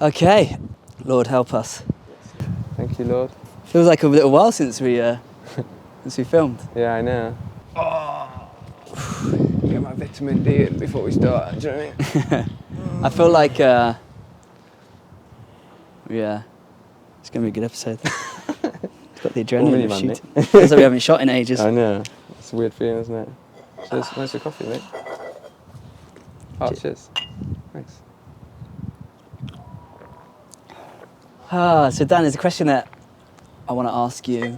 Okay, Lord help us. Thank you, Lord. Feels like a little while since we filmed. Yeah, I know. Get my vitamin D in before we start, do you know what I mean? I feel like, yeah, it's going to be a good episode. It's got the adrenaline of shooting. Feels like we haven't shot in ages. I know. It's a weird feeling, isn't it? Cheers. Nice for coffee, mate. Oh, cheers. Thanks. So Dan, there's a question that I want to ask you.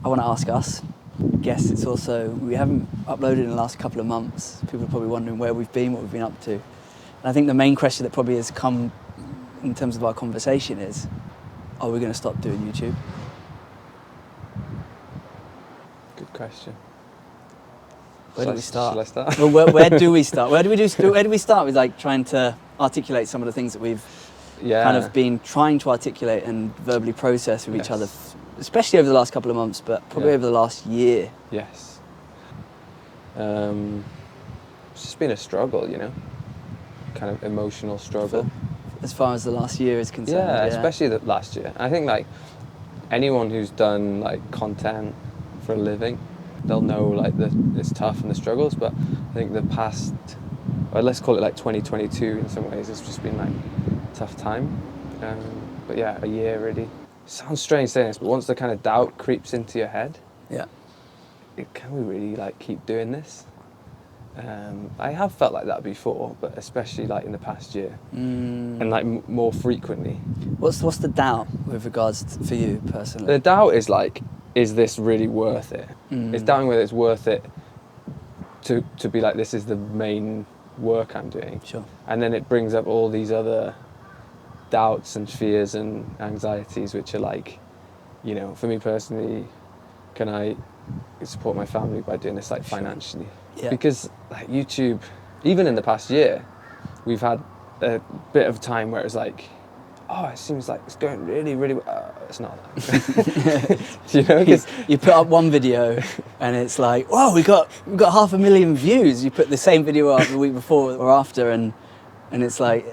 I want to ask us. I guess it's also, we haven't uploaded in the last couple of months. People are probably wondering where we've been, what we've been up to. And I think the main question that probably has come in terms of our conversation is, are we going to stop doing YouTube? Good question. Where do we start? Shall I start? Well, where do we start? Where do we start with like trying to articulate some of the things that we've kind of been trying to articulate and verbally process with each other, especially over the last couple of months, but probably over the last year. Yes. It's just been a struggle, you know, kind of emotional struggle. As far as the last year is concerned. Yeah, especially the last year. I think like anyone who's done like content for a living, they'll know like it's tough and the struggles, but I think the past, or let's call it like 2022 in some ways, it's just been like a tough time. But yeah, a year really. It sounds strange saying this, but once the kind of doubt creeps into your head, can we really like keep doing this? I have felt like that before, but especially like in the past year, and like more frequently. What's the doubt with regards for you personally? The doubt is like, is this really worth it? It's doubting whether it's worth it to be like, this is the main work I'm doing. Sure. And then it brings up all these other doubts and fears and anxieties, which are like, you know, for me personally, can I support my family by doing this like financially? Yeah. Because like YouTube, even in the past year, we've had a bit of time where it's like, oh, it seems like it's going really, really well. It's not. You know, you put up one video and it's like, whoa, we got 500,000 views. You put the same video up the week before or after, and it's like,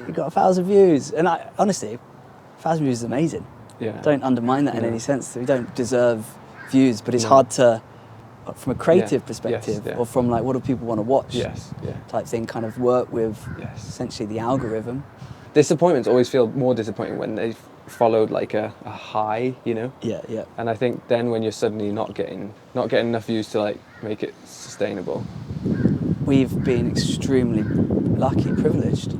you got 1,000 views. And honestly, 1,000 views is amazing. Yeah. Don't undermine that in any sense. We don't deserve views, but it's hard to, from a creative perspective, or from like, what do people want to watch? Type thing, kind of work with essentially the algorithm. Disappointments always feel more disappointing when they've followed like a high, you know? Yeah. And I think then when you're suddenly not getting enough views to like make it sustainable. We've been extremely lucky, privileged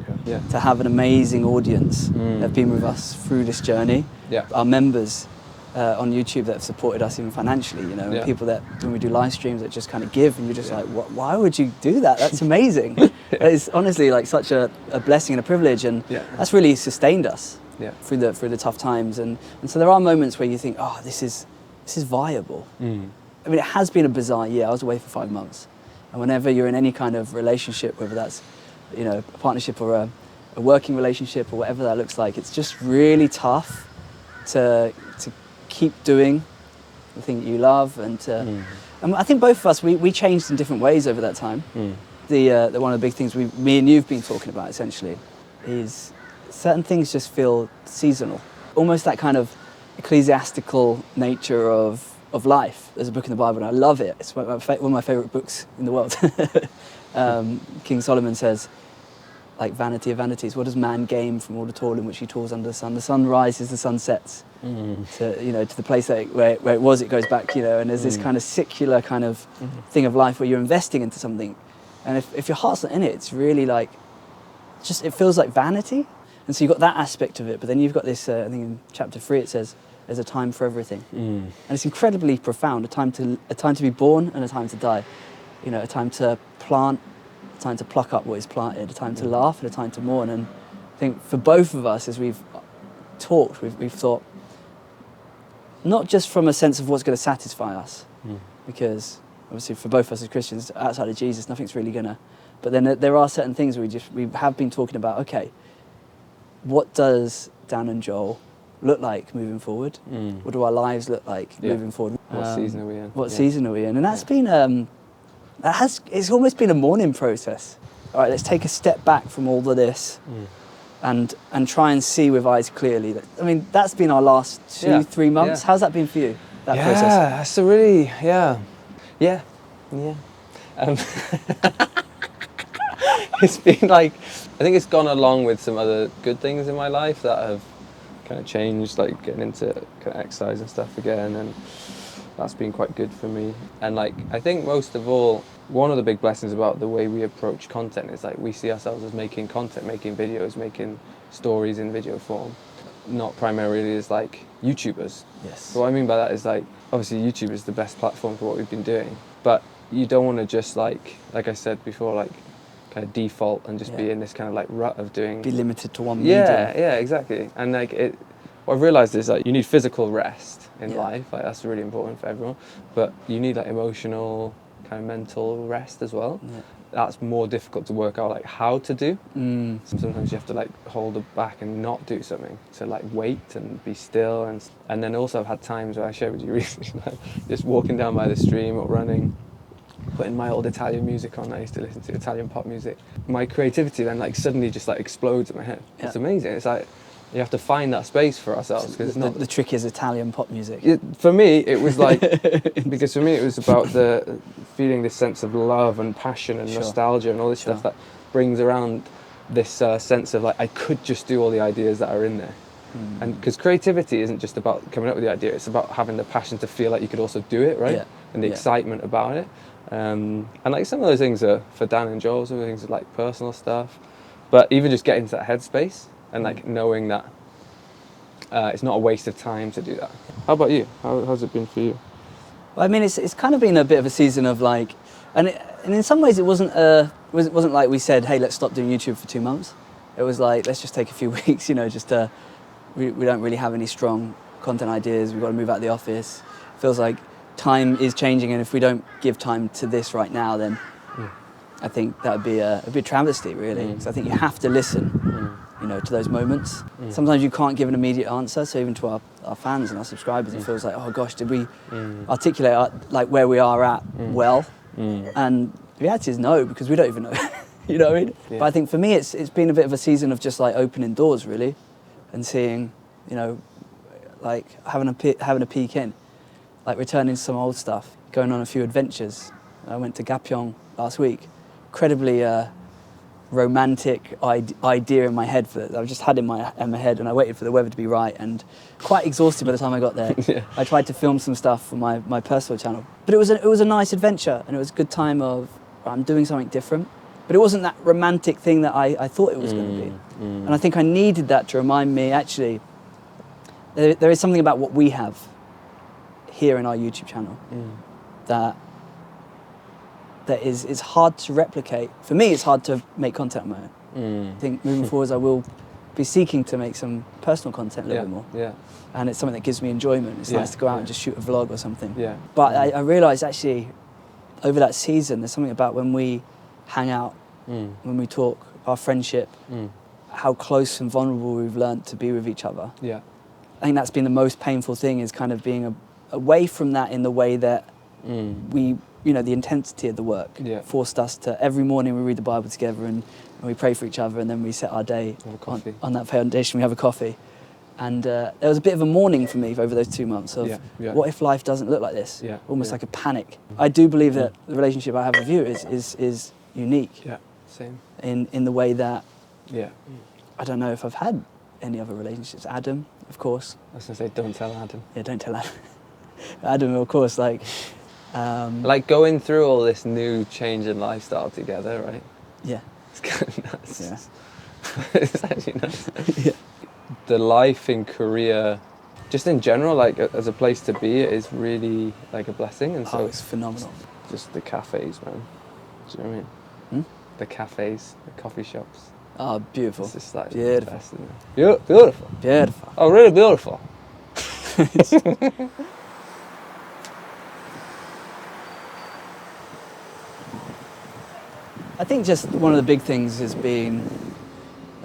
to have an amazing audience that have been with us through this journey. Yeah. Our members on YouTube that have supported us even financially, you know, people that when we do live streams that just kind of give, and you're just like, why would you do that? That's amazing. It's honestly like such a blessing and a privilege, and that's really sustained us through the tough times. And so there are moments where you think, oh, this is viable. I mean, it has been a bizarre year. I was away for 5 months, and whenever you're in any kind of relationship, whether that's, you know, a partnership or a working relationship or whatever that looks like, it's just really tough to keep doing the thing that you love, and I think both of us we changed in different ways over that time. The one of the big things me and you've been talking about essentially is certain things just feel seasonal, almost that kind of ecclesiastical nature of life. There's a book in the Bible and I love it. It's one of my favorite books in the world. King Solomon says, like, vanity of vanities, what does man gain from all the toil in which he toils under the sun? The sun rises, the sun sets. To the place where it was, it goes back, you know, and there's this kind of secular kind of thing of life where you're investing into something, and if your heart's not in it, it's really like, it feels like vanity. And so you've got that aspect of it, but then you've got this, I think in chapter 3 it says, there's a time for everything. And it's incredibly profound, a time to be born and a time to die. You know, a time to plant, a time to pluck up what is planted, a time to laugh and a time to mourn. And I think for both of us, as we've talked, we've thought, not just from a sense of what's going to satisfy us, because obviously for both of us as Christians, outside of Jesus, nothing's really going to, but then there are certain things we have been talking about, okay, what does Dan and Joel look like moving forward? What do our lives look like moving forward? What season are we in? What season are we in? And that's been, it's almost been a mourning process. All right, let's take a step back from all of this and try and see with eyes clearly. I mean, that's been our last 2-3 months. How's that been for you? That process? Yeah, that's a really it's been like, I think it's gone along with some other good things in my life that have kind of changed, like getting into kind of exercise and stuff again, and that's been quite good for me. And like, I think most of all, one of the big blessings about the way we approach content is like we see ourselves as making content, making videos, making stories in video form, not primarily as like YouTubers. Yes. So what I mean by that is like, obviously YouTube is the best platform for what we've been doing, but you don't want to just like I said before, like kind of default and just be in this kind of like rut of doing... Be limited to one media. Yeah, exactly. And like what I've realised is like you need physical rest in life, like that's really important for everyone, but you need like emotional, kind of mental rest as well. Yeah. That's more difficult to work out like how to do. Sometimes you have to like hold it back and not do something, so like wait and be still, and then also I've had times where I shared with you recently, like just walking down by the stream or running, putting my old Italian music on. I used to listen to Italian pop music. My creativity then like suddenly just like explodes in my head. It's amazing. It's like you have to find that space for ourselves, because the trick is Italian pop music. For me, it was like because for me it was about the feeling this sense of love and passion and nostalgia and all this stuff that brings around this sense of like I could just do all the ideas that are in there. And because creativity isn't just about coming up with the idea, it's about having the passion to feel like you could also do it, right? And the excitement about it. And like some of those things are for Dan and Joel, some of the things are like personal stuff, but even just getting to that headspace and like knowing that it's not a waste of time to do that. How about you? How's it been for you? Well, I mean, it's kind of been a bit of a season of like, and in some ways it wasn't like we said, hey, let's stop doing YouTube for 2 months. It was like, let's just take a few weeks, you know, just we don't really have any strong content ideas. We've got to move out of the office. Feels like time is changing, and if we don't give time to this right now, then I think that would be a travesty, really. Because I think you have to listen, you know, to those moments. Sometimes you can't give an immediate answer, so even to our fans and our subscribers, it feels like, oh gosh, did we articulate like where we are at well? And the reality is no, because we don't even know. You know what I mean? But I think for me, it's been a bit of a season of just like opening doors, really, and seeing, you know, like having a peek in. Like returning to some old stuff, going on a few adventures. I went to Gapyeong last week. Incredibly romantic idea in my head for it. I just had in my head, and I waited for the weather to be right, and quite exhausted by the time I got there. I tried to film some stuff for my personal channel, but it was a nice adventure, and it was a good time of I'm doing something different. But it wasn't that romantic thing that I thought it was going to be. And I think I needed that to remind me, actually, there is something about what we have here in our YouTube channel that is hard to replicate. For me, it's hard to make content on my own. I think moving forwards, I will be seeking to make some personal content a little bit more. Yeah. And it's something that gives me enjoyment. It's nice to go out and just shoot a vlog or something. Yeah. But I realised actually, over that season, there's something about when we hang out, when we talk, our friendship, how close and vulnerable we've learnt to be with each other. Yeah. I think that's been the most painful thing, is kind of being away from that in the way that we, you know, the intensity of the work forced us to, every morning we read the Bible together and we pray for each other, and then we set our day on that foundation, we have a coffee. And there was a bit of a mourning for me over those 2 months of what if life doesn't look like this? Almost like a panic. I do believe that the relationship I have with you is unique. Yeah, same. In the way that I don't know if I've had any other relationships. Adam, of course. I was going to say, don't tell Adam. Yeah, don't tell Adam. Adam, of course, like... like going through all this new change in lifestyle together, right? Yeah. It's kind of nuts. Yeah. It's actually nuts. The life in Korea, just in general, like as a place to be, is really like a blessing. And so it's phenomenal. Just the cafes, man. Do you know what I mean? The cafes, the coffee shops. Oh, beautiful. It's just like beautiful. The best, isn't it? Beautiful. Beautiful. Oh, really beautiful. I think just one of the big things has been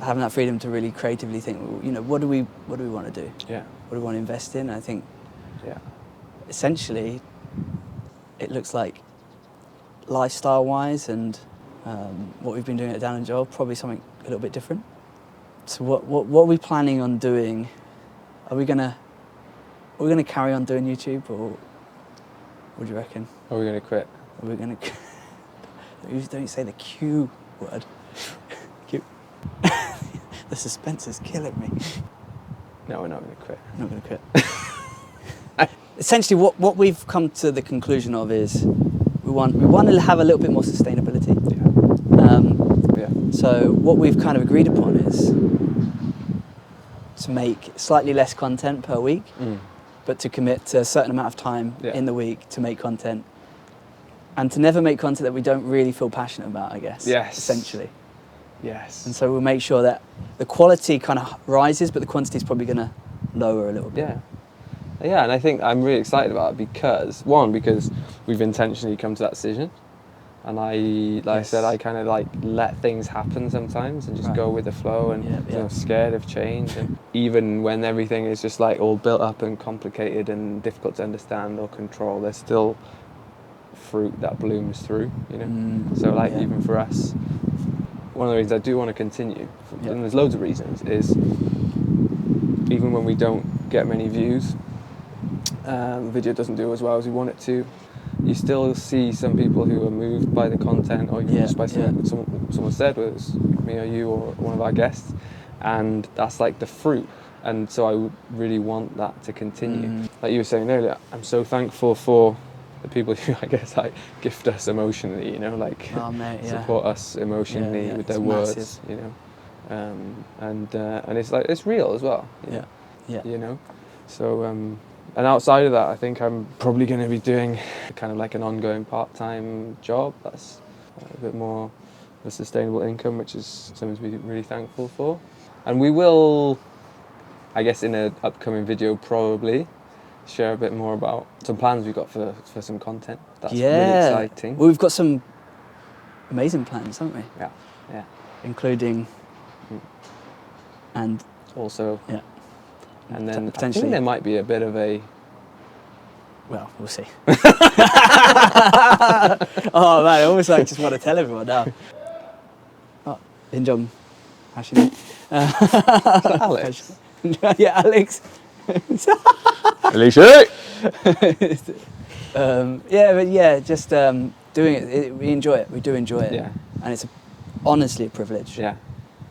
having that freedom to really creatively think, you know, what do we want to do? Yeah. What do we want to invest in? I think essentially it looks like lifestyle-wise and what we've been doing at Dan and Joel, probably something a little bit different. So what are we planning on doing? Are we gonna carry on doing YouTube, or what do you reckon? Are we going to quit? Are we gonna? Don't you say the Q word? Q. The suspense is killing me. No, we're not going to quit. I'm not going to quit. Essentially, what we've come to the conclusion of is we want to have a little bit more sustainability. Yeah. So what we've kind of agreed upon is to make slightly less content per week, but to commit to a certain amount of time in the week to make content, and to never make content that we don't really feel passionate about, I guess. Yes. Essentially. Yes. And so we'll make sure that the quality kind of rises, but the quantity is probably going to lower a little bit. Yeah. Yeah, and I think I'm really excited about it because we've intentionally come to that decision. And I said, I kind of like let things happen sometimes and just go with the flow and you know, scared of change. And even when everything is just like all built up and complicated and difficult to understand or control, there's still fruit that blooms through, you know? So like even for us, one of the reasons I do want to continue, and there's loads of reasons, is even when we don't get many views, the video doesn't do as well as we want it to, you still see some people who are moved by the content, or just by something someone said, whether it's me or you or one of our guests, and that's like the fruit. And so I really want that to continue. Like you were saying earlier, I'm so thankful for the people who, I guess, like gift us emotionally, you know, like support us emotionally with their words, massive. You know, and it's like it's real as well. You know, so and outside of that, I think I'm probably going to be doing kind of like an ongoing part-time job that's a bit more of a sustainable income, which is something to be really thankful for. And we will, I guess, in an upcoming video probably share a bit more about some plans we've got for some content. That's really exciting. Well, we've got some amazing plans, haven't we? Yeah. Including and also and then potentially I think there might be a bit of a. Well, we'll see. Oh man, I almost like just want to tell everyone now. Oh, Injom, actually. Alex. Yeah, Alex. Alicia. Just doing it. We enjoy it. We do enjoy it. Yeah. And it's honestly a privilege. Yeah.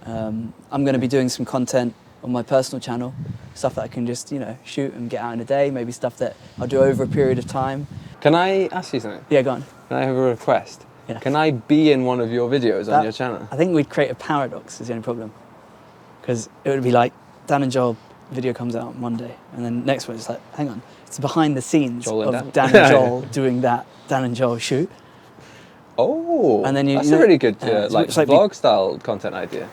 I'm going to be doing some content on my personal channel, stuff that I can just, shoot and get out in a day, maybe stuff that I'll do over a period of time. Can I ask you something? Yeah, go on. Can I have a request? Yeah. Can I be in one of your videos on your channel? I think we'd create a paradox is the only problem. Because it would be like, Dan and Joel video comes out on Monday, and then next one it's like, hang on, it's behind the scenes of Dan and Joel doing that Dan and Joel shoot. Oh, and then that's a really good vlog style content idea.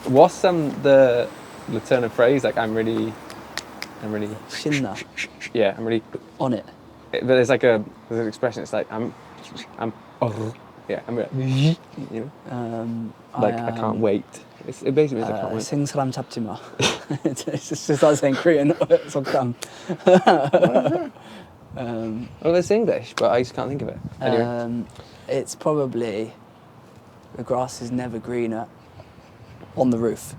What's the turn of phrase? Like I'm really. Shinna. Yeah, I'm really on it. But there's an expression. It's like I'm really, I can't wait. It basically means I can't wait. Sing salam 잡지 마. It's just like saying Korean. Well, it's English, but I just can't think of it. Anyway. It's probably the grass is never greener on the roof.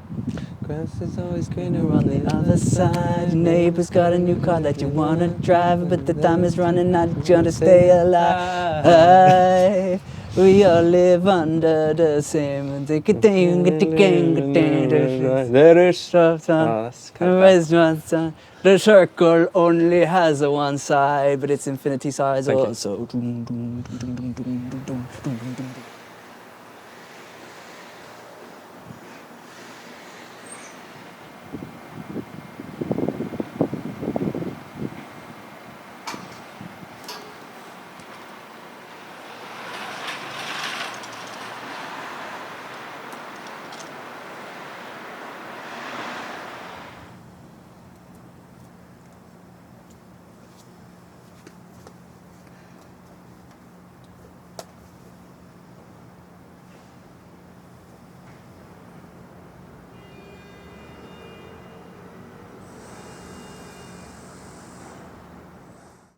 Grass is always greener on the other side. Neighbor's got a new car that you wanna drive, but the time is running out. You're gonna stay alive. We all live under the same. There is the circle only has a one side, but it's infinity size also.